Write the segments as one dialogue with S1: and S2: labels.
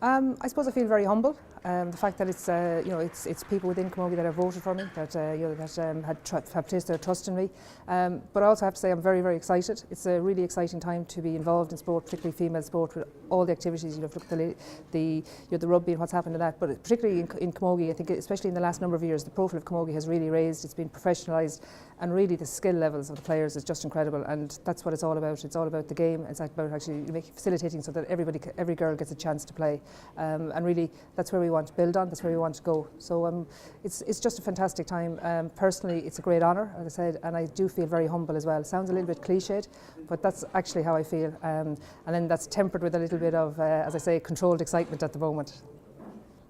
S1: I suppose I feel very humble. The fact that it's it's people within Camogie that have voted for me, that have placed their trust in me. But I also have to say I'm very, very excited. It's a really exciting time to be involved in sport, particularly female sport, with all the activities. Look at the rugby and what's happened in that. But particularly in Camogie, I think especially in the last number of years, the profile of Camogie has really raised. It's been professionalised, and really the skill levels of the players is just incredible. And that's what it's all about. It's all about the game. It's about actually facilitating so that every girl gets a chance to play. And really, that's where we want to build on. That's where we want to go. So it's just a fantastic time. Personally, it's a great honour, as I said, and I do feel very humble as well. It sounds a little bit cliched, but that's actually how I feel. And then that's tempered with a little bit of, as I say, controlled excitement at the moment.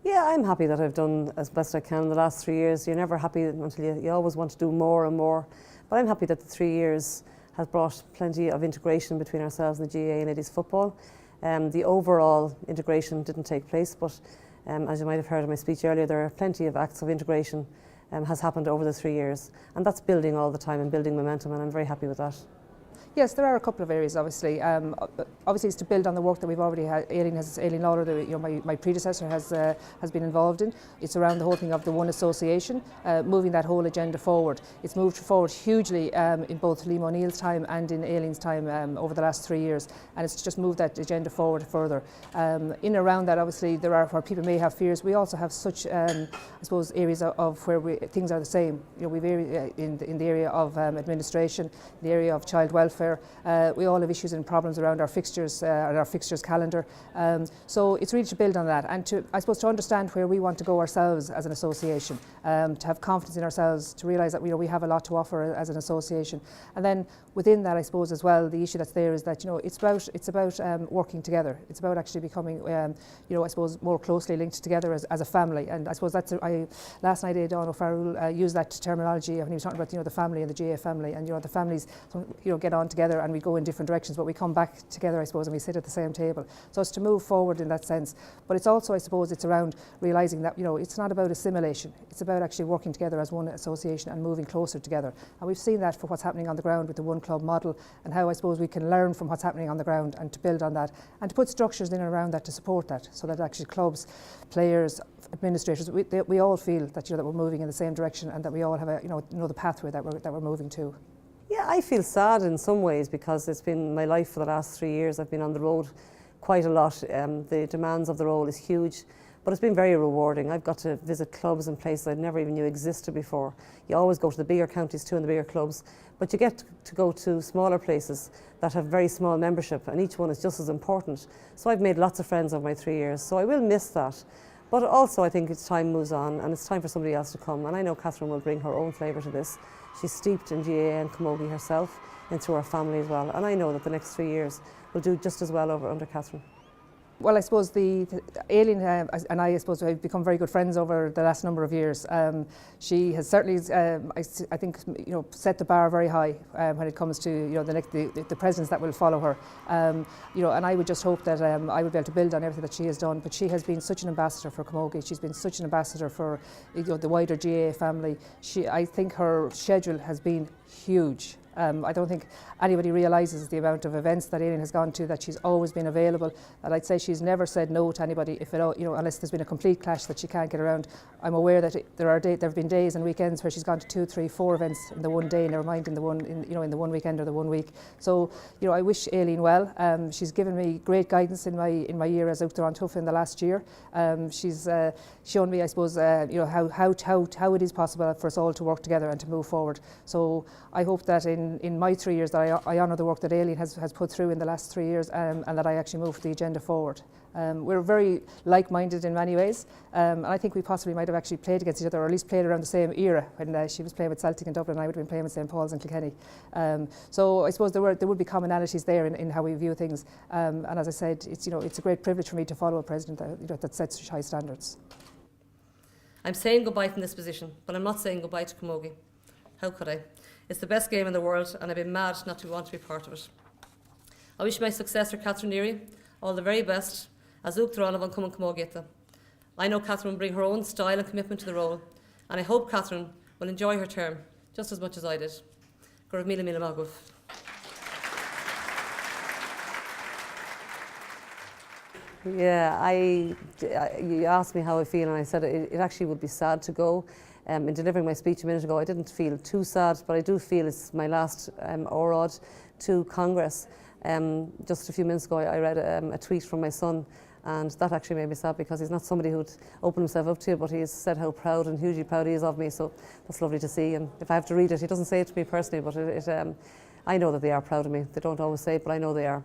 S2: Yeah, I'm happy that I've done as best I can in the last 3 years. You're never happy until you always want to do more and more. But I'm happy that the 3 years has brought plenty of integration between ourselves and the GAA and ladies football. The overall integration didn't take place, but as you might have heard in my speech earlier, there are plenty of acts of integration has happened over the 3 years, and that's building all the time and building momentum, and I'm very happy with that.
S1: Yes, there are a couple of areas, obviously. Obviously, it's to build on the work that we've already had. Aileen Lawlor, my predecessor, has been involved in. It's around the whole thing of the One Association, moving that whole agenda forward. It's moved forward hugely in both Liam O'Neill's time and in Aileen's time over the last 3 years, and it's just moved that agenda forward further. In and around that, obviously, there are where people may have fears. We also have such, I suppose, areas of where things are the same. We've in the area of administration, the area of child welfare. We all have issues and problems around our fixtures and our fixtures calendar. So it's really to build on that and to, I suppose, to understand where we want to go ourselves as an association, to have confidence in ourselves, to realise that we have a lot to offer as an association. And then within that, I suppose as well, the issue that's there is that it's about working together. It's about actually becoming I suppose more closely linked together as a family. And I suppose that's last night Don O'Farrell used that terminology when he was talking about the family and the GAA family, and the families get on together and we go in different directions, but we come back together, I suppose, and we sit at the same table. So it's to move forward in that sense. But it's also, I suppose, it's around realising that it's not about assimilation. It's about actually working together as one association and moving closer together. And we've seen that for what's happening on the ground with the one club model, and how I suppose we can learn from what's happening on the ground and to build on that and to put structures in and around that to support that, so that actually clubs, players, administrators, we all feel that that we're moving in the same direction and that we all have the pathway that we're moving to.
S2: Yeah, I feel sad in some ways because it's been my life for the last 3 years. I've been on the road quite a lot. The demands of the role is huge, but it's been very rewarding. I've got to visit clubs and places I never even knew existed before. You always go to the bigger counties too and the bigger clubs, but you get to go to smaller places that have very small membership, and each one is just as important. So I've made lots of friends over my 3 years, so I will miss that. But also I think it's time moves on and it's time for somebody else to come, and I know Catherine will bring her own flavour to this. She's steeped in GAA and Camogie herself and through her family as well, and I know that the next 3 years will do just as well under Catherine.
S1: Well, I suppose Aileen and I suppose have become very good friends over the last number of years. She has certainly, I think, set the bar very high when it comes to the presidents that will follow her. And I would just hope that I would be able to build on everything that she has done. But she has been such an ambassador for Camogie. She's been such an ambassador for the wider GAA family. I think her schedule has been huge. I don't think anybody realises the amount of events that Aileen has gone to, that she's always been available, and I'd say she's never said no to anybody unless there's been a complete clash that she can't get around. I'm aware that there have been days and weekends where she's gone to 2, 3, 4 events in the one day, never mind in the one weekend or the 1 week. So I wish Aileen well. She's given me great guidance in my year as out there on Tuff in the last year. She's shown me, I suppose, how it is possible for us all to work together and to move forward. So I hope that in my 3 years that I honour the work that Aileen has put through in the last 3 years, and that I actually move the agenda forward. We're very like-minded in many ways, and I think we possibly might have actually played against each other, or at least played around the same era when she was playing with Celtic in Dublin and I would have been playing with St Paul's and Kilkenny. So I suppose there would be commonalities there in how we view things, and as I said, it's a great privilege for me to follow a president that sets such high standards.
S3: I'm saying goodbye from this position, but I'm not saying goodbye to Camogie. How could I? It's the best game in the world, and I'd be mad not to want to be part of it. I wish my successor, Catherine Neary, all the very best, as Uachtarán an Cumann Camogie. I know Catherine will bring her own style and commitment to the role, and I hope Catherine will enjoy her term just as much as I did. Go raibh míle míle maith.
S2: Yeah, you asked me how I feel, and I said it actually would be sad to go. In delivering my speech a minute ago, I didn't feel too sad, but I do feel it's my last OROD to Congress. Just a few minutes ago, I read a tweet from my son, and that actually made me sad because he's not somebody who'd open himself up to you, but he's said how proud and hugely proud he is of me, so that's lovely to see. And if I have to read it, he doesn't say it to me personally, but I know that they are proud of me. They don't always say it, but I know they are.